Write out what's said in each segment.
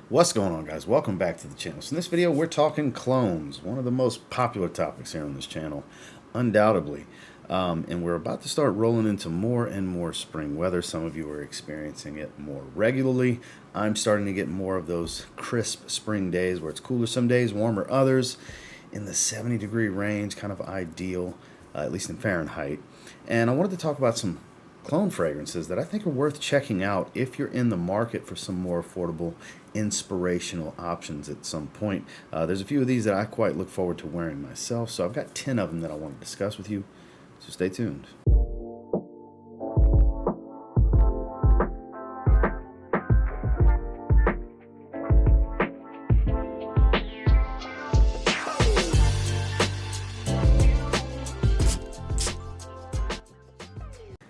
What's going on, guys? Welcome back to the channel. So in this video we're talking clones, one of the most popular topics here on this channel, undoubtedly. And we're about to start rolling into more and more spring weather. Some of you are experiencing it more regularly. I'm starting to get more of those crisp spring days where it's cooler some days, warmer others, in the 70-degree range, kind of ideal, at least in Fahrenheit. And I wanted to talk about some clone fragrances that I think are worth checking out if you're in the market for some more affordable, inspirational options at some point. There's a few of these that I quite look forward to wearing myself, so I've got 10 of them that I want to discuss with you, so stay tuned.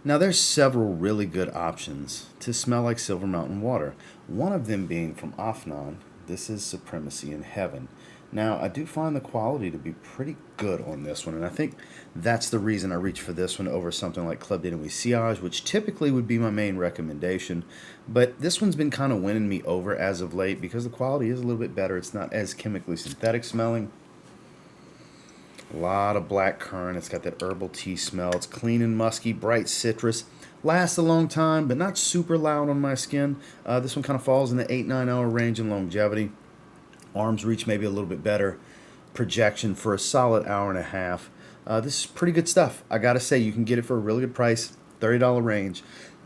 Now there's several really good options to smell like Silver Mountain water. One of them being from Afnan. This is Supremacy in Heaven. Now I do find the quality to be pretty good on this one, and I think that's the reason I reach for this one over something like Club de Nuit Sillage, which typically would be my main recommendation. But this one's been kind of winning me over as of late because the quality is a little bit better. It's not as chemically synthetic smelling. A lot of black currant. It's got that herbal tea smell. It's clean and musky, bright citrus. Lasts a long time, but not super loud on my skin. This one kind of falls in the 8-9 hour range in longevity. Arms reach maybe a little bit better. Projection for a solid hour and a half. This is pretty good stuff. I gotta say, you can get it for a really good price, $30 range.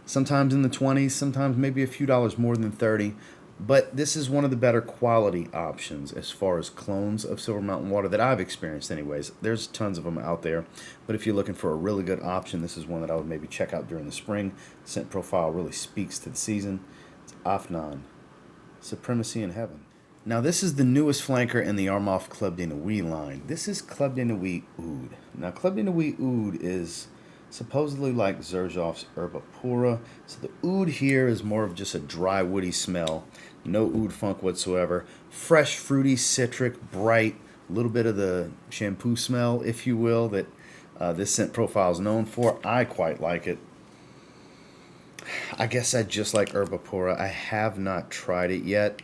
Sometimes in the 20s, sometimes maybe a few dollars more than 30. But this is one of the better quality options as far as clones of Silver Mountain water that I've experienced anyways. There's tons of them out there. But if you're looking for a really good option, this is one that I would maybe check out during the spring. Scent profile really speaks to the season. It's Afnan, Supremacy in Heaven. Now this is the newest flanker in the Armaf Club de Nuit line. This is Club de Nuit Oud. Now Club de Nuit Oud is supposedly like Xerjoff's Herba Pura. So the oud here is more of just a dry, woody smell. No oud funk whatsoever. Fresh, fruity, citric, bright. A little bit of the shampoo smell, if you will, that this scent profile is known for. I quite like it. I guess I just like Herba Pura. I have not tried it yet.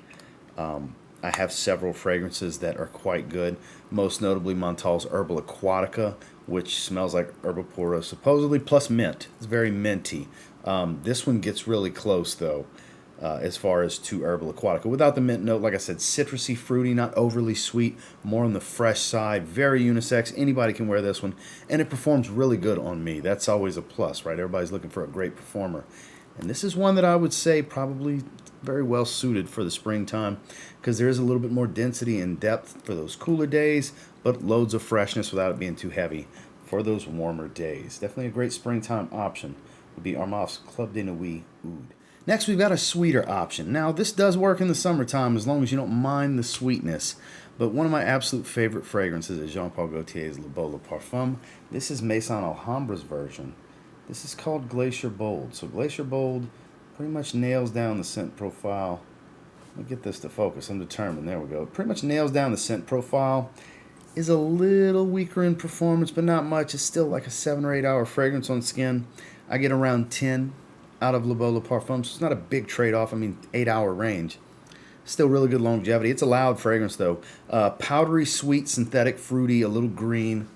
I have several fragrances that are quite good, most notably Montal's Herbal Aquatica, which smells like Herba Pura, supposedly, plus mint. It's very minty. This one gets really close, though, as far as to Herbal Aquatica. Without the mint note, like I said, citrusy, fruity, not overly sweet, more on the fresh side, very unisex. Anybody can wear this one, and it performs really good on me. That's always a plus, right? Everybody's looking for a great performer. And this is one that I would say probably very well suited for the springtime because there is a little bit more density and depth for those cooler days, but loads of freshness without it being too heavy for those warmer days. Definitely a great springtime option would be Armaf's Club de Nuit Oud. Next, we've got a sweeter option. Now, this does work in the summertime as long as you don't mind the sweetness. But one of my absolute favorite fragrances is Jean-Paul Gaultier's Le Beau Parfum. This is Maison Alhambra's version. This is called Glacier Bold. So Glacier Bold pretty much nails down the scent profile. Let me get this to focus. I'm determined. There we go. Pretty much nails down the scent profile. Is a little weaker in performance, but not much. It's still like a 7 or 8 hour fragrance on skin. I get around 10 out of Le Beau Parfum, so it's not a big trade-off. I mean, 8 hour range. Still really good longevity. It's a loud fragrance, though. Powdery, sweet, synthetic, fruity, a little green.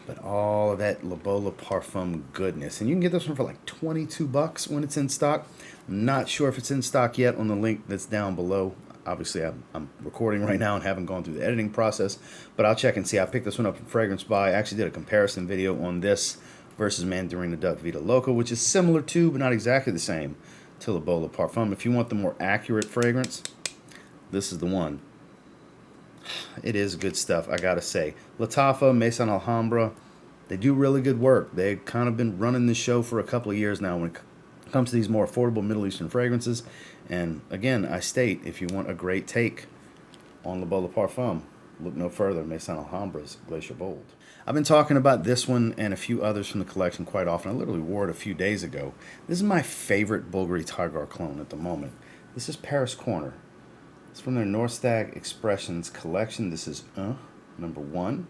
But all of that Le Beau Parfum goodness. And you can get this one for like $22 when it's in stock. I'm not sure if it's in stock yet on the link that's down below. Obviously, I'm recording right now and haven't gone through the editing process. But I'll check and see. I picked this one up from Fragrance Buy. I actually did a comparison video on this versus Mandarina Duck Vita Loco, which is similar to, but not exactly the same, to Le Beau Parfum. If you want the more accurate fragrance, this is the one. It is good stuff, I gotta say. Lattafa, Maison Alhambra, they do really good work. They've kind of been running this show for a couple of years now when it comes to these more affordable Middle Eastern fragrances. And again, I state, if you want a great take on Le Beau Parfum, look no further, Maison Alhambra's Glacier Bold. I've been talking about this one and a few others from the collection quite often. I literally wore it a few days ago. This is my favorite Bulgari Tiger clone at the moment. This is Paris Corner. It's from their North Stag Expressions collection. This is number 1.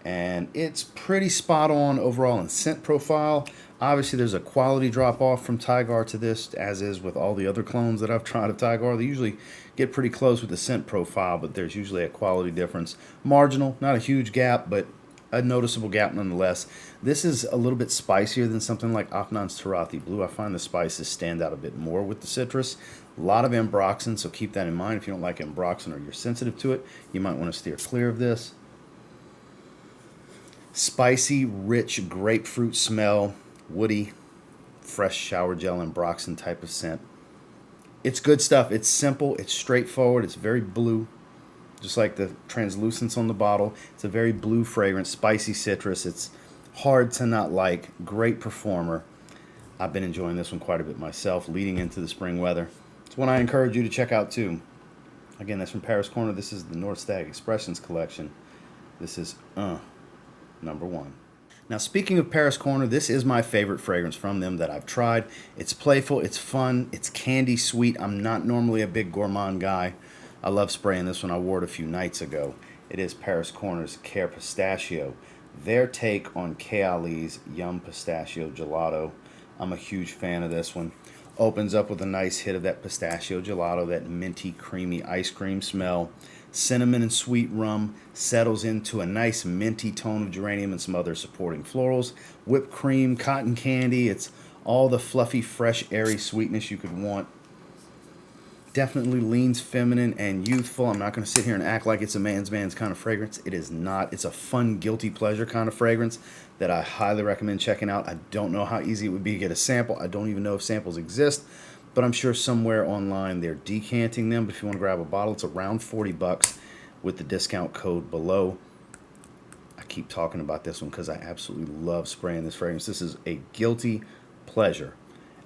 And it's pretty spot on overall in scent profile. Obviously, there's a quality drop off from Tigar to this, as is with all the other clones that I've tried of Tigar. They usually get pretty close with the scent profile, but there's usually a quality difference. Marginal, not a huge gap, but a noticeable gap nonetheless. This is a little bit spicier than something like Afnan's Tarathi Blue. I find the spices stand out a bit more with the citrus. A lot of ambroxan, so keep that in mind. If you don't like ambroxan or you're sensitive to it, you might want to steer clear of this. Spicy, rich grapefruit smell, woody, fresh shower gel ambroxan type of scent. It's good stuff. It's simple. It's straightforward. It's very blue, just like the translucence on the bottle. It's a very blue fragrance, spicy citrus. It's hard to not like. Great performer. I've been enjoying this one quite a bit myself leading into the spring weather. It's one I encourage you to check out too. Again, that's from Paris Corner. This is the North Stag Expressions collection. This is number 1. Now, speaking of Paris Corner, this is my favorite fragrance from them that I've tried. It's playful, it's fun, it's candy sweet. I'm not normally a big gourmand guy. I love spraying this one. I wore it a few nights ago. It is Paris Corner's Khair Pistachio. Their take on Kayali's Yum Pistachio Gelato. I'm a huge fan of this one. Opens up with a nice hit of that pistachio gelato, that minty, creamy ice cream smell. Cinnamon and sweet rum settles into a nice minty tone of geranium and some other supporting florals. Whipped cream, cotton candy. It's all the fluffy, fresh, airy sweetness you could want. Definitely leans feminine and youthful. I'm not going to sit here and act like it's a man's kind of fragrance. It is not. It's a fun, guilty pleasure kind of fragrance that I highly recommend checking out. I don't know how easy it would be to get a sample. I don't even know if samples exist, but I'm sure somewhere online they're decanting them. But if you want to grab a bottle, it's around 40 bucks with the discount code below. I keep talking about this one because I absolutely love spraying this fragrance. This is a guilty pleasure.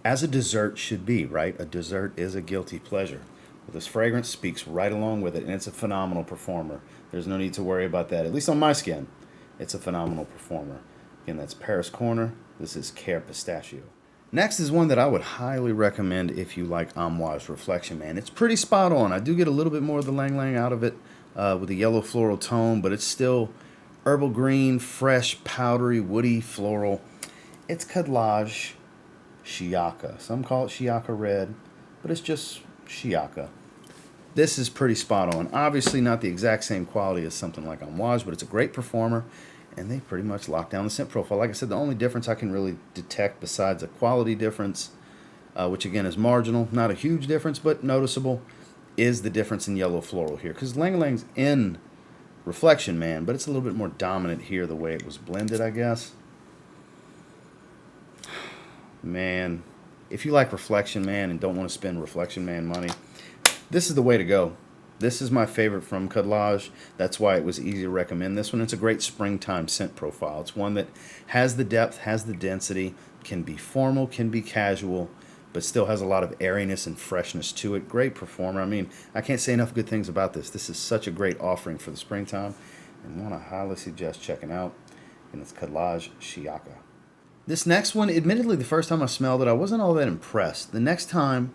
As a dessert should be, right? A dessert is a guilty pleasure. But this fragrance speaks right along with it, and it's a phenomenal performer. There's no need to worry about that. At least on my skin, it's a phenomenal performer. Again, that's Paris Corner. This is Khair Pistachio. Next is one that I would highly recommend if you like Amouage Reflection Man. It's pretty spot on. I do get a little bit more of the Lang Lang out of it with a yellow floral tone, but it's still herbal green, fresh, powdery, woody, floral. It's Khadlaj Shiyaaka. Some call it Shiaka Red, but it's just Shiaka. This is pretty spot on. Obviously not the exact same quality as something like Amouage, but it's a great performer, and they pretty much lock down the scent profile. Like I said, the only difference I can really detect besides a quality difference, which again is marginal, not a huge difference, but noticeable, is the difference in yellow floral here. Because Lang Lang's in Reflection Man, but it's a little bit more dominant here the way it was blended, I guess. Man, if you like Reflection Man and don't want to spend Reflection Man money, this is the way to go. This is my favorite from Khadlaj. That's why it was easy to recommend this one. It's a great springtime scent profile. It's one that has the depth, has the density, can be formal, can be casual, but still has a lot of airiness and freshness to it. Great performer. I mean, I can't say enough good things about this. This is such a great offering for the springtime, and one I highly suggest checking out. And it's Khadlaj Shiaka. This next one, admittedly, the first time I smelled it, I wasn't all that impressed. The next time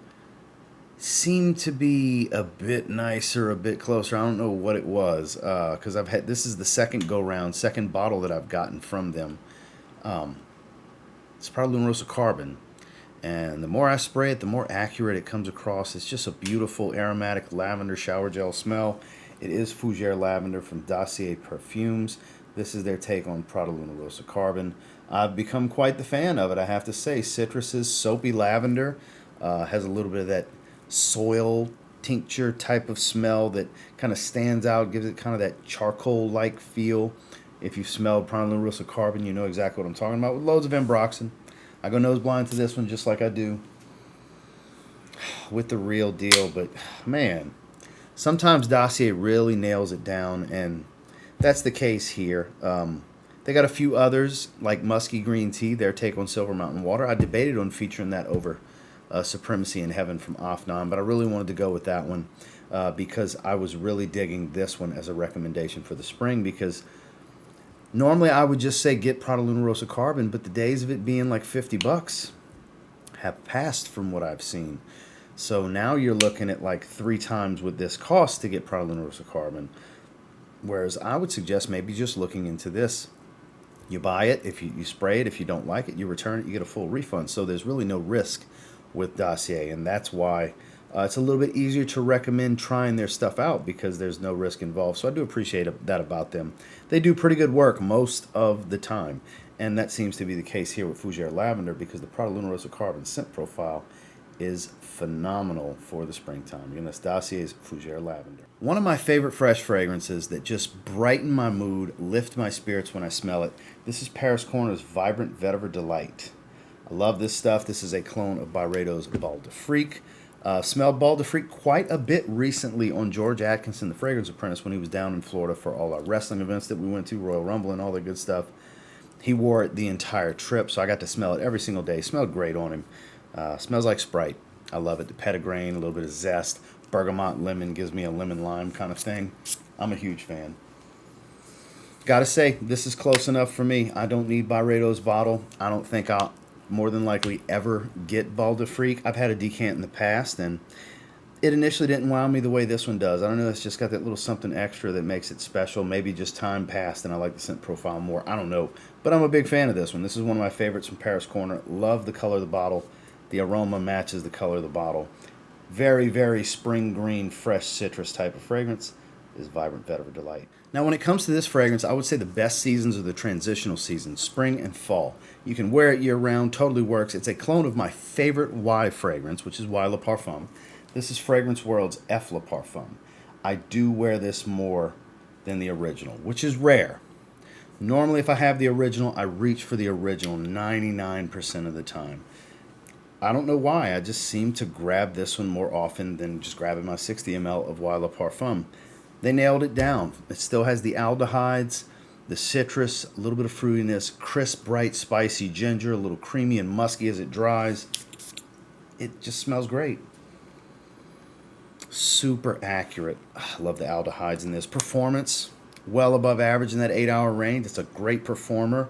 seemed to be a bit nicer, a bit closer. I don't know what it was, because this is the second go-round, second bottle that I've gotten from them. It's probably Rosa Carbon. And the more I spray it, the more accurate it comes across. It's just a beautiful aromatic lavender shower gel smell. It is Fougere Lavender from Dossier Perfumes. This is their take on Prada Luna Rosa Carbon. I've become quite the fan of it, I have to say. Citruses, soapy lavender, has a little bit of that soil tincture type of smell that kind of stands out, gives it kind of that charcoal-like feel. If you've smelled Prada Luna Rosa Carbon, you know exactly what I'm talking about, with loads of ambroxan. I go nose blind to this one just like I do with the real deal, but man, sometimes Dossier really nails it down, and that's the case here. They got a few others, like Musky Green Tea, their take on Silver Mountain Water. I debated on featuring that over Supremacy in Heaven from Afnan, but I really wanted to go with that one because I was really digging this one as a recommendation for the spring, because normally I would just say get Prada Luna Rosa Carbon, but the days of it being like 50 bucks have passed from what I've seen. So now you're looking at like 3 times what this costs to get Prada Luna Rosa Carbon. Whereas I would suggest maybe just looking into this You buy it, if you spray it, if you don't like it, you return it, you get a full refund. So there's really no risk with Dossier, and that's why it's a little bit easier to recommend trying their stuff out because there's no risk involved. So I do appreciate that about them. They do pretty good work most of the time, and that seems to be the case here with Fougere Lavender because the Prada Luna Rosa Carbon scent profile is phenomenal for the springtime. Again, that's Dossier's Fougere Lavender. One of my favorite fresh fragrances that just brighten my mood, lift my spirits when I smell it. This is Paris Corner's Vibrant Vetiver Delight. I love this stuff. This is a clone of Byredo's Bal d'Afrique. Smelled Bal d'Afrique quite a bit recently on George Atkinson, the Fragrance Apprentice, when he was down in Florida for all our wrestling events that we went to, Royal Rumble and all that good stuff. He wore it the entire trip, so I got to smell it every single day. Smelled great on him. Smells like Sprite. I love it. The petitgrain, a little bit of zest. Bergamot lemon gives me a lemon lime kind of thing. I'm a huge fan. Gotta say, this is close enough for me. I don't need Byredo's bottle. I don't think I'll more than likely ever get Bal d'Afrique. I've had a decant in the past, and it initially didn't wow me the way this one does. I don't know, it's just got that little something extra that makes it special. Maybe just time passed and I like the scent profile more. I don't know. But I'm a big fan of this one. This is one of my favorites from Paris Corner. Love the color of the bottle. The aroma matches the color of the bottle. Very, very spring green, fresh citrus type of fragrance is Vibrant Vetiver Delight. Now, when it comes to this fragrance, I would say the best seasons are the transitional seasons, spring and fall. You can wear it year-round, totally works. It's a clone of my favorite Y fragrance, which is Y Le Parfum. This is Fragrance World's F Le Parfum. I do wear this more than the original, which is rare. Normally, if I have the original, I reach for the original 99% of the time. I don't know why. I just seem to grab this one more often than just grabbing my 60 ml of Y Le Parfum. They nailed it down. It still has the aldehydes, the citrus, a little bit of fruitiness, crisp, bright, spicy ginger, a little creamy and musky as it dries. It just smells great. Super accurate. I love the aldehydes in this. Performance, well above average in that 8-hour range. It's a great performer.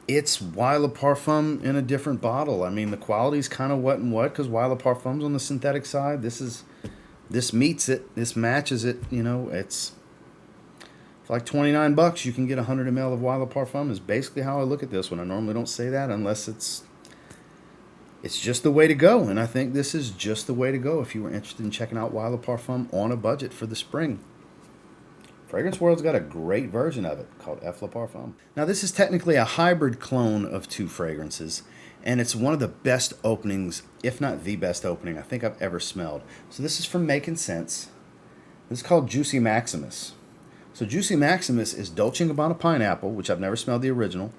It's Y Le Parfum in a different bottle. I mean, the quality's kind of what and what because Y Le Parfum's on the synthetic side. This meets it. This matches it. You know, it's for like $29. You can get 100 ml of Y Le Parfum. Is basically how I look at this one. I normally don't say that unless it's just the way to go. And I think this is just the way to go if you were interested in checking out Y Le Parfum on a budget for the spring. Fragrance World's got a great version of it called F Le Parfum. Now, this is technically a hybrid clone of two fragrances, and it's one of the best openings, if not the best opening, I think I've ever smelled. So this is from Making Sense. This is called Juicy Maximus. So Juicy Maximus is Dolce & Gabbana Pineapple, which I've never smelled the original,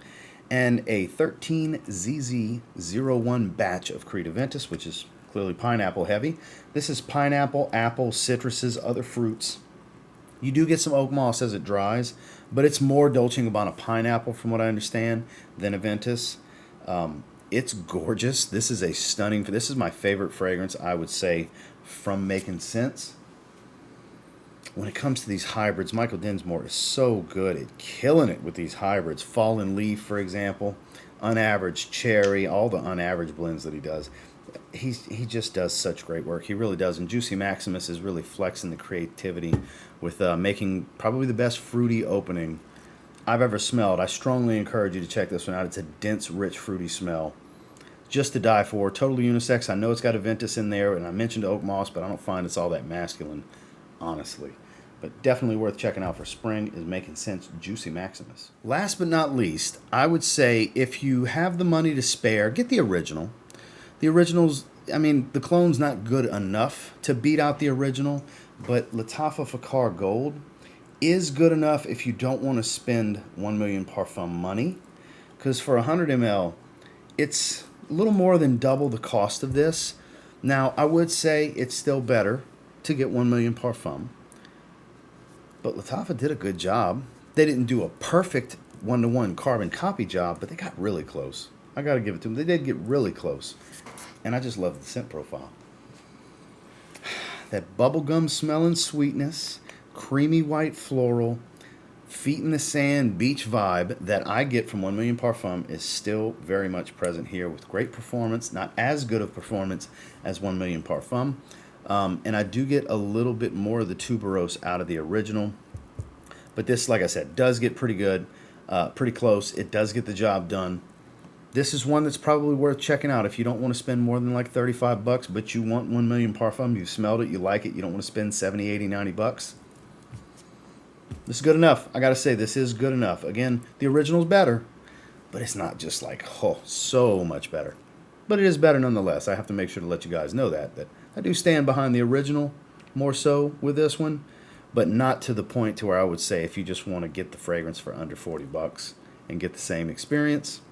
and a 13ZZ01 batch of Creed Aventus, which is clearly pineapple heavy. This is pineapple, apple, citruses, other fruits. You do get some oak moss as it dries, but it's more Dolce & Gabbana pineapple from what I understand than Aventus. It's gorgeous. This is this is my favorite fragrance, I would say, from Making Sense. When it comes to these hybrids, Michael Dinsmore is so good at killing it with these hybrids. Fallen Leaf, for example, Unaveraged Cherry, all the unaveraged blends that he does. He just does such great work. He really does. And Juicy Maximus is really flexing the creativity with making probably the best fruity opening I've ever smelled. I strongly encourage you to check this one out. It's a dense, rich, fruity smell. Just to die for. Totally unisex. I know it's got Aventus in there, and I mentioned oak moss, but I don't find it's all that masculine, honestly. But definitely worth checking out for spring is Making Sense Juicy Maximus. Last but not least, I would say if you have the money to spare, get the original. The original's, I mean, the clone's not good enough to beat out the original, but Lattafa Fakhar Gold is good enough if you don't want to spend 1 million Parfum money, because for 100 ml, it's a little more than double the cost of this. Now, I would say it's still better to get 1 million Parfum, but Lattafa did a good job. They didn't do a perfect one-to-one carbon copy job, but they got really close. I got to give it to them. They did get really close. And I just love the scent profile. That bubblegum smelling sweetness, creamy white floral, feet in the sand beach vibe that I get from 1 million Parfum is still very much present here with great performance. Not as good of performance as 1 million Parfum. And I do get a little bit more of the tuberose out of the original. But this, like I said, does get pretty good. Pretty close. It does get the job done. This is one that's probably worth checking out if you don't want to spend more than like 35 bucks, but you want 1 million Parfum, you smelled it, you like it, you don't want to spend 70, 80, 90 bucks. This is good enough. I gotta say, this is good enough. Again, the original's better, but it's not just like, oh, so much better. But it is better nonetheless. I have to make sure to let you guys know that I do stand behind the original more so with this one, but not to the point to where I would say if you just want to get the fragrance for under 40 bucks and get the same experience,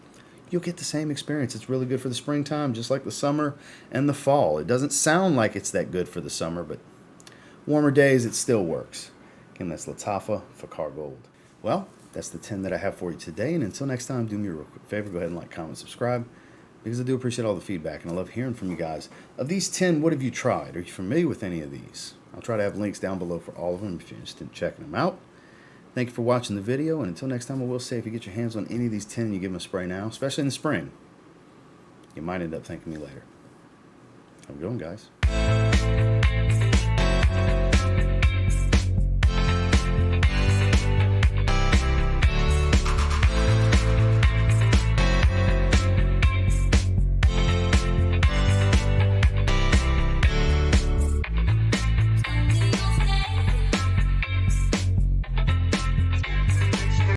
you'll get the same experience. It's really good for the springtime, just like the summer and the fall. It doesn't sound like it's that good for the summer, but warmer days, it still works. Again, that's Lattafa Fakhar Gold. Well, that's the 10 that I have for you today. And until next time, do me a real quick favor. Go ahead and like, comment, subscribe, because I do appreciate all the feedback, and I love hearing from you guys. Of these 10, what have you tried? Are you familiar with any of these? I'll try to have links down below for all of them if you're interested in checking them out. Thank you for watching the video, and until next time, I will say, if you get your hands on any of these 10 and you give them a spray now, especially in the spring, you might end up thanking me later. Have a good one, guys.